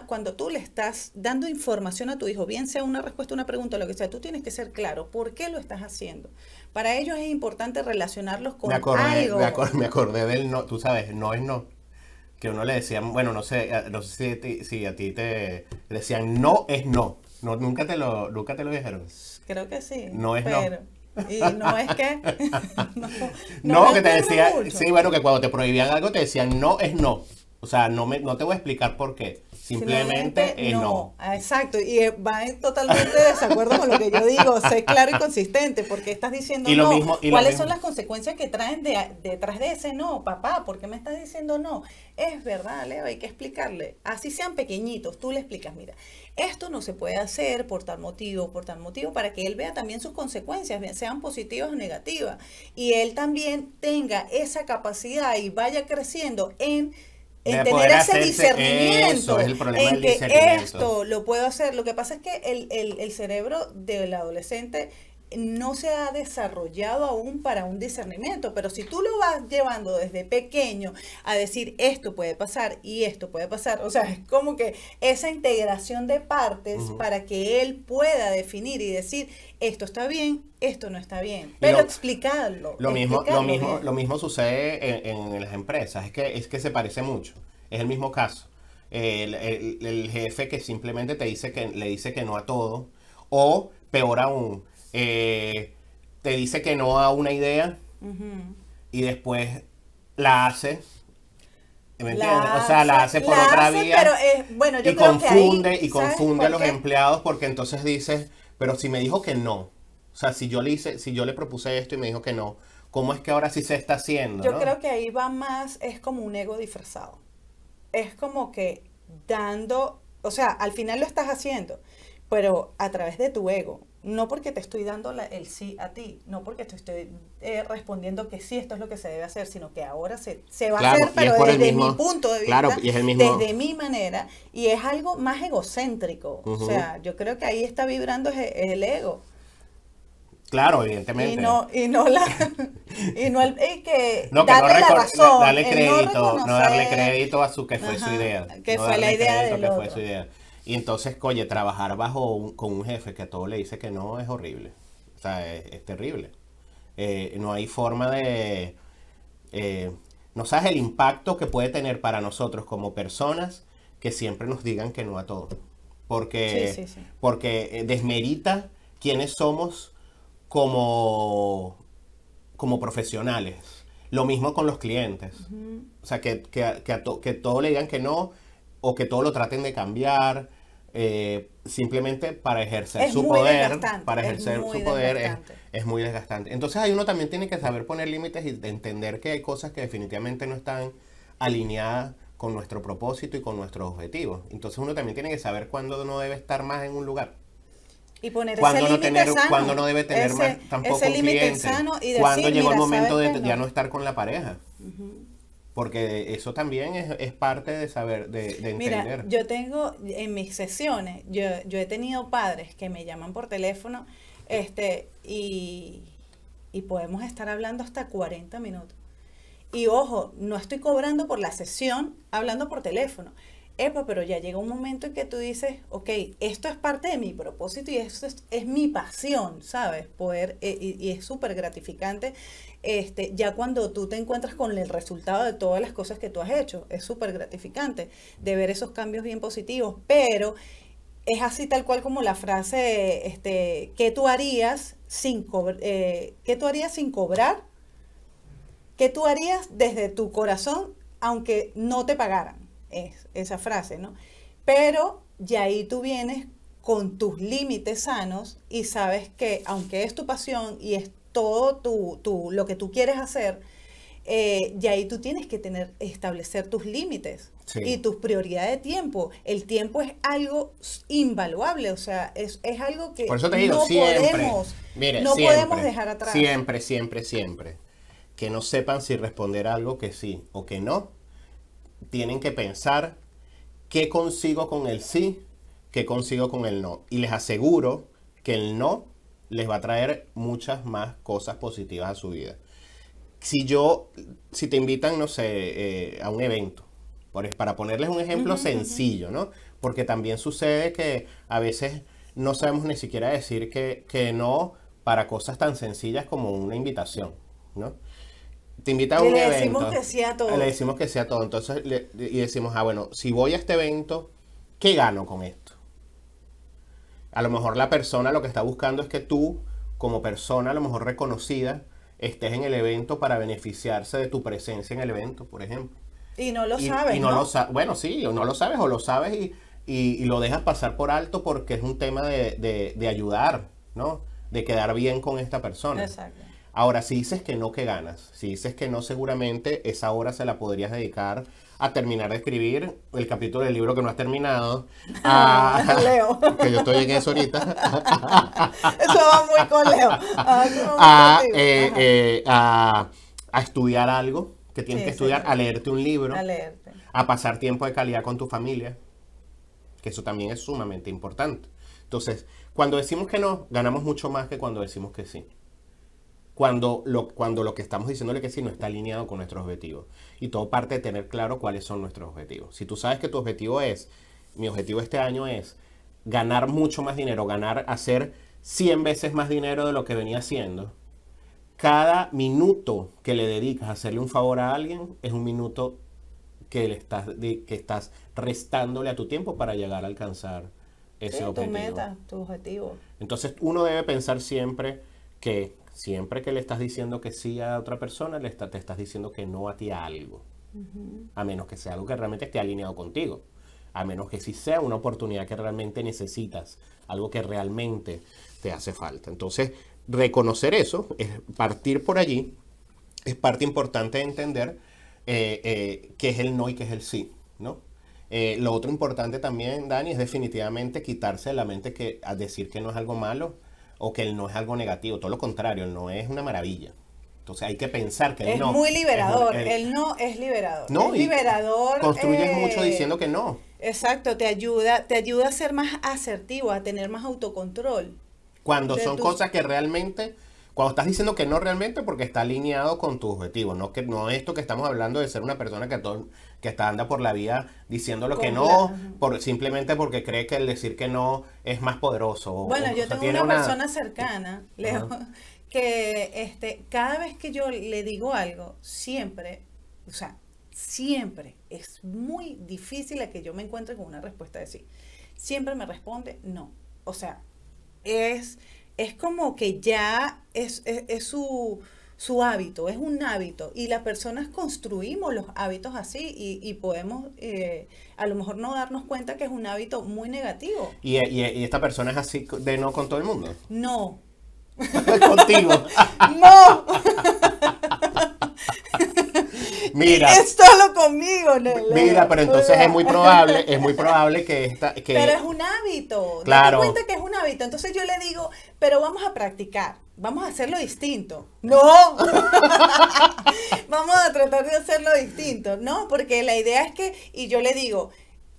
cuando tú le estás dando información a tu hijo, bien sea una respuesta, una pregunta, lo que sea, tú tienes que ser claro por qué lo estás haciendo. Para ellos es importante relacionarlos con algo. Me acordé del no, tú sabes, no es no. Que uno le decían, bueno, no sé, no sé si a ti te decían no es no. No, nunca te lo dijeron. Creo que sí, No es no. pero y no es que no, no No, me que te acuerdo decía, mucho. sí, bueno, que cuando te prohibían algo te decían no es no. O sea, no te voy a explicar por qué. Simplemente es no. Exacto, y va en totalmente desacuerdo con lo que yo digo, sé claro y consistente, porque estás diciendo Y lo no. mismo, y lo ¿Cuáles mismo. son las consecuencias que traen detrás de ese no, papá? ¿Por qué me estás diciendo no? Es verdad, Leo, hay que explicarle. Así sean pequeñitos, tú le explicas, mira, esto no se puede hacer por tal motivo, para que él vea también sus consecuencias, bien sean positivas o negativas, y él también tenga esa capacidad y vaya creciendo en De tener poder ese hacerse, discernimiento, eso es el problema en del que discernimiento. esto lo puedo hacer. Lo que pasa es que el cerebro del adolescente no se ha desarrollado aún para un discernimiento, pero si tú lo vas llevando desde pequeño a decir esto puede pasar y esto puede pasar, o sea, es como que esa integración de partes para que él pueda definir y decir esto está bien, esto no está bien, pero explicarlo. Lo mismo sucede en las empresas, es que se parece mucho, es el mismo caso. El jefe que simplemente le dice que no a todo, o peor aún, te dice que no a una idea y después la hace. ¿Me entiendes? O sea, la hace por otra vía, pero bueno, yo y creo que ahí, confunde a ¿sabes los por qué? empleados porque entonces dices, pero si me dijo que no, o sea, si yo le propuse esto y me dijo que no, ¿cómo es que ahora sí se está haciendo, Yo no? creo que ahí va más, es como un ego disfrazado. Es como que dando, o sea, al final lo estás haciendo, pero a través de tu ego. No porque te estoy dando el sí a ti, no porque te estoy respondiendo que sí, esto es lo que se debe hacer, sino que ahora se va a Claro, hacer, y es pero por el desde mismo, mi punto de claro, vista, y es el mismo, desde mi manera, y es algo más egocéntrico. O sea, yo creo que ahí está vibrando el ego. claro, Y evidentemente. no la, y no el que No, que no darle la razón, darle el no crédito, no darle reconocer, crédito a su que fue su ajá, idea. que No fue la darle idea crédito del que fue otro. su idea. Y entonces, oye, trabajar con un jefe que a todo le dice que no es horrible. O sea, es terrible. No hay forma de... no sabes el impacto que puede tener para nosotros como personas que siempre nos digan que no a todo. Sí. Porque desmerita quiénes somos como profesionales. Lo mismo con los clientes. O sea, que todo le digan que no o que todo lo traten de cambiar simplemente para ejercer Es su muy poder. desgastante, Para es ejercer muy su poder desgastante. es muy desgastante. Entonces ahí uno también tiene que saber poner límites y de entender que hay cosas que definitivamente no están alineadas con nuestro propósito y con nuestros objetivos. Entonces uno también tiene que saber cuándo no debe estar más en un lugar. Y poner ese Cuando límite sano. cuando no debe tener más tampoco ese un límite cliente. sano y decir, Cuando llegó el mira, momento ¿sabes de qué? ya no estar con la pareja. Porque eso también es parte de saber, de Mira, entender. yo tengo en mis sesiones, yo he tenido padres que me llaman por teléfono, y y podemos estar hablando hasta 40 minutos. Y ojo, no estoy cobrando por la sesión hablando por teléfono. Epa, pero ya llega un momento en que tú dices, ok, esto es parte de mi propósito y esto es mi pasión, ¿sabes? Poder, y es súper gratificante, ya cuando tú te encuentras con el resultado de todas las cosas que tú has hecho, es súper gratificante de ver esos cambios bien positivos, pero es así tal cual como la frase, ¿qué tú harías sin ¿qué tú harías sin cobrar? ¿Qué tú harías desde tu corazón aunque no te pagaran? Es esa frase, ¿no? Pero ya ahí tú vienes con tus límites sanos y sabes que aunque es tu pasión y es todo lo que tú quieres hacer, ya ahí tú tienes que establecer tus límites y tus prioridades de tiempo. El tiempo es algo invaluable, o sea, es algo que por eso te digo, no siempre, podemos dejar atrás. Siempre. Que no sepan si responder algo que sí o que no. Tienen que pensar qué consigo con el sí, qué consigo con el no. Y les aseguro que el no les va a traer muchas más cosas positivas a su vida. Si te invitan, no sé, a un evento, para ponerles un ejemplo sencillo, ¿no? Porque también sucede que a veces no sabemos ni siquiera decir que no para cosas tan sencillas como una invitación, ¿no? Te invita a un evento. Le decimos que sí a todo. Le decimos que sí a todo. Entonces, y decimos, bueno, si voy a este evento, ¿qué gano con esto? A lo mejor la persona lo que está buscando es que tú, como persona a lo mejor reconocida, estés en el evento para beneficiarse de tu presencia en el evento, por ejemplo. Y no lo sabes, ¿no? Bueno, sí, o no lo sabes, o lo sabes y lo dejas pasar por alto porque es un tema de ayudar, ¿no? De quedar bien con esta persona. Exacto. Ahora, si dices que no, ¿qué ganas? Si dices que no, seguramente esa hora se la podrías dedicar a terminar de escribir el capítulo del libro que no has terminado. Leo. Que yo estoy en eso ahorita. Eso va muy con Leo. A estudiar algo que tienes que estudiar, a leerte un libro, a pasar tiempo de calidad con tu familia, que eso también es sumamente importante. Entonces, cuando decimos que no, ganamos mucho más que cuando decimos que sí. Cuando lo que estamos diciéndole que sí no está alineado con nuestros objetivos. Y todo parte de tener claro cuáles son nuestros objetivos. Si tú sabes que tu objetivo mi objetivo este año es ganar mucho más dinero, hacer 100 veces más dinero de lo que venía haciendo, cada minuto que le dedicas a hacerle un favor a alguien es un minuto que estás restándole a tu tiempo para llegar a alcanzar ese objetivo. Tu meta, tu objetivo. Entonces uno debe pensar siempre que le estás diciendo que sí a otra persona, te estás diciendo que no a ti a algo. A menos que sea algo que realmente esté alineado contigo. A menos que sí sea una oportunidad que realmente necesitas. Algo que realmente te hace falta. Entonces, reconocer eso, es partir por allí, es parte importante de entender qué es el no y qué es el sí, ¿no? Lo otro importante también, Dani, es definitivamente quitarse de la mente que al decir que no es algo malo, o que el no es algo negativo, todo lo contrario, el no es una maravilla. Entonces hay que pensar que el no... Es muy liberador, el no es liberador. No, es liberador. Construyes mucho diciendo que no. Exacto, te ayuda a ser más asertivo, a tener más autocontrol. Cuando son cosas que realmente... Cuando estás diciendo que no realmente porque está alineado con tus objetivos, no esto que estamos hablando de ser una persona que anda por la vida diciéndolo que no, simplemente porque cree que el decir que no es más poderoso. Bueno, yo tengo una persona cercana, Leo, que cada vez que yo le digo algo, siempre es muy difícil a que yo me encuentre con una respuesta de sí. Siempre me responde no. O sea, es como que ya es su hábito, es un hábito. Y las personas construimos los hábitos así y podemos a lo mejor no darnos cuenta que es un hábito muy negativo. ¿Y esta persona es así de no con todo el mundo? No. Contigo. No. Mira, es solo conmigo, Leo. Mira, pero entonces es muy probable que pero es un hábito. Claro. Date cuenta que es un hábito. Entonces yo le digo, pero vamos a practicar, vamos a hacerlo distinto. No. Vamos a tratar de hacerlo distinto, ¿no? Porque la idea es que, y yo le digo,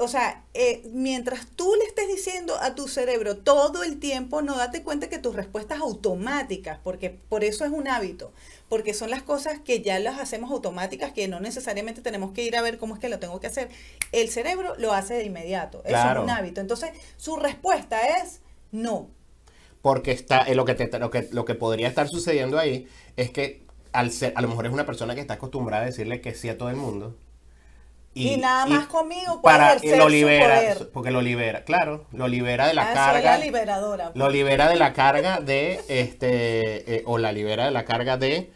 o sea, mientras tú le estés diciendo a tu cerebro todo el tiempo, no date cuenta que tus respuestas automáticas, porque por eso es un hábito, porque son las cosas que ya las hacemos automáticas, que no necesariamente tenemos que ir a ver cómo es que lo tengo que hacer. El cerebro lo hace de inmediato, eso es un hábito. Entonces, su respuesta es no. Porque lo que podría estar sucediendo ahí es que a lo mejor es una persona que está acostumbrada a decirle que sí a todo el mundo. Y nada más conmigo puede ejercer lo libera, su poder. porque lo libera, claro, lo libera de la carga. Soy la liberadora. Lo libera de la carga de, o la libera de la carga de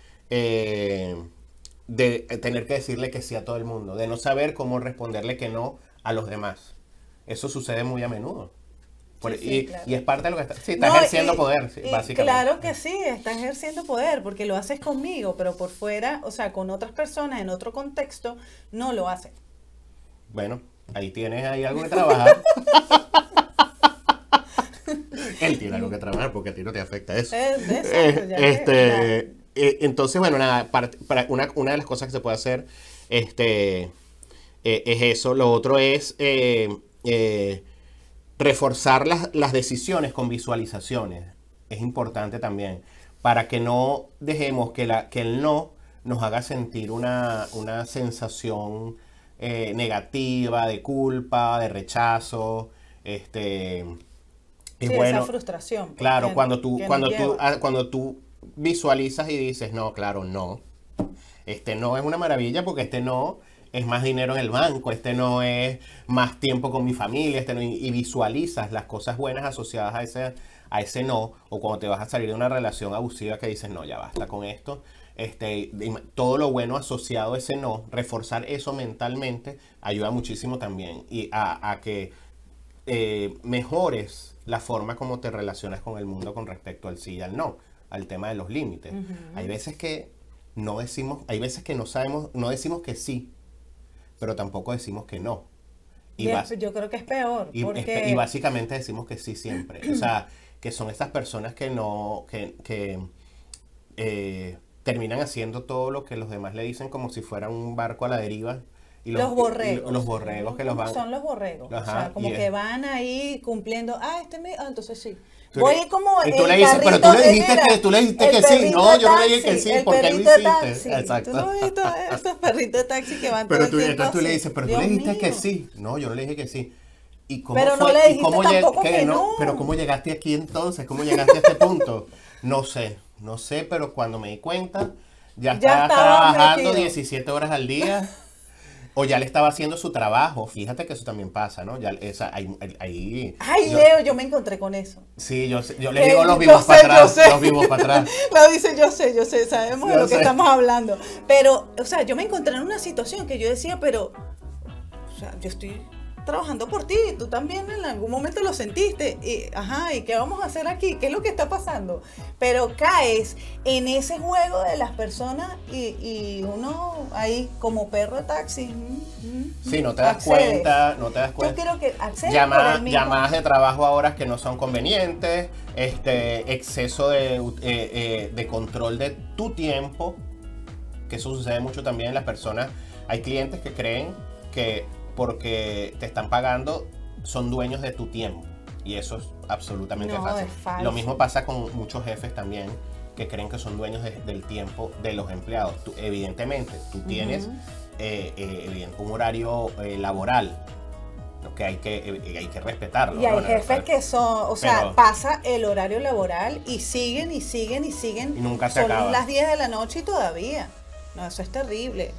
tener que decirle que sí a todo el mundo, de no saber cómo responderle que no a los demás. Eso sucede muy a menudo. Claro. Y es parte de lo que está ejerciendo poder, básicamente. Claro que sí, está ejerciendo poder, porque lo haces conmigo, pero por fuera, o sea, con otras personas, en otro contexto, no lo haces. Bueno, ahí tienes algo que trabajar. Él tiene algo que trabajar porque a ti no te afecta eso. Entonces, bueno, nada, una de las cosas que se puede hacer es eso. Lo otro es reforzar las decisiones con visualizaciones. Es importante también, para que no dejemos que el no nos haga sentir una sensación negativa, de culpa, de rechazo. Bueno, esa frustración. Claro, cuando tú visualizas y dices, no, claro, no. No es una maravilla, porque no es más dinero en el banco, no es más tiempo con mi familia, y visualizas las cosas buenas asociadas a ese no, o cuando te vas a salir de una relación abusiva que dices, no, ya basta con esto, todo lo bueno asociado a ese no, reforzar eso mentalmente ayuda muchísimo también, y a que mejores la forma como te relacionas con el mundo con respecto al sí y al no, al tema de los límites. Hay veces que no decimos, hay veces que no sabemos, no decimos que sí, pero tampoco decimos que no. Yo creo que es peor. Y básicamente decimos que sí siempre. O sea, que son estas personas que terminan haciendo todo lo que los demás le dicen como si fuera un barco a la deriva. Los borregos. Los borregos que los van... Son los borregos. Ajá, o sea, como que van ahí cumpliendo. Entonces sí. Voy como y tú le dices, pero tú le dijiste que sí. No, yo no le dije que sí, porque lo hiciste. Taxi. Exacto. Tú no has visto estos perritos de taxi que van pero todo el tiempo entonces tú le dices, pero tú le dijiste que sí. No, yo no le dije que sí. ¿Y cómo fue? No le dijiste tampoco que no. Pero ¿cómo llegaste aquí entonces? ¿Cómo llegaste a este punto? No sé, pero cuando me di cuenta, ya estaba trabajando 17 horas al día. O ya le estaba haciendo su trabajo. Fíjate que eso también pasa, ¿no? Leo, yo me encontré con eso. Sí, yo le digo los vivos para atrás. Los vivos para atrás. Lo dice, yo sé, sabemos de lo que estamos hablando. Pero, o sea, yo me encontré en una situación que yo decía, pero, o sea, yo estoy trabajando por ti, tú también en algún momento lo sentiste, ¿y qué vamos a hacer aquí? ¿Qué es lo que está pasando? Pero caes en ese juego de las personas y uno ahí como perro de taxi. Sí, no te das cuenta. Yo creo que llamadas de trabajo a horas que no son convenientes, exceso de control de tu tiempo, que eso sucede mucho también en las personas. Hay clientes que creen que porque te están pagando, son dueños de tu tiempo. Y eso es absolutamente fácil. Es falso. Lo mismo pasa con muchos jefes también, que creen que son dueños del tiempo de los empleados. Evidentemente, tú tienes un horario laboral, que hay que respetarlo. Y hay jefes que son, pasa el horario laboral y siguen. Y nunca se acaba. Son las 10 de la noche y todavía. No, eso es terrible.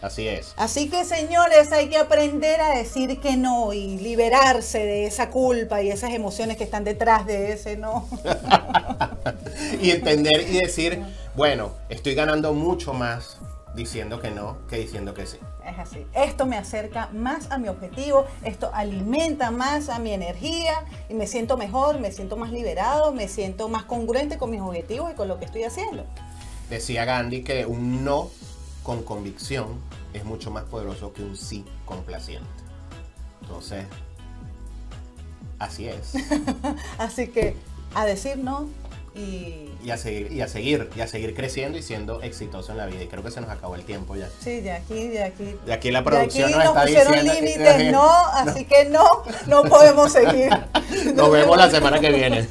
Así es. Así que, señores, hay que aprender a decir que no y liberarse de esa culpa y esas emociones que están detrás de ese no. Y entender y decir, bueno, estoy ganando mucho más diciendo que no que diciendo que sí. Es así. Esto me acerca más a mi objetivo, esto alimenta más a mi energía y me siento mejor, me siento más liberado, me siento más congruente con mis objetivos y con lo que estoy haciendo. Decía Gandhi que un no con convicción es mucho más poderoso que un sí complaciente. Entonces, así es. Así que a decir no Y a seguir creciendo y siendo exitoso en la vida. Y creo que se nos acabó el tiempo ya. Sí, de aquí La producción nos nos está pusieron diciendo límites, no, así que no podemos seguir. Nos vemos la semana que viene.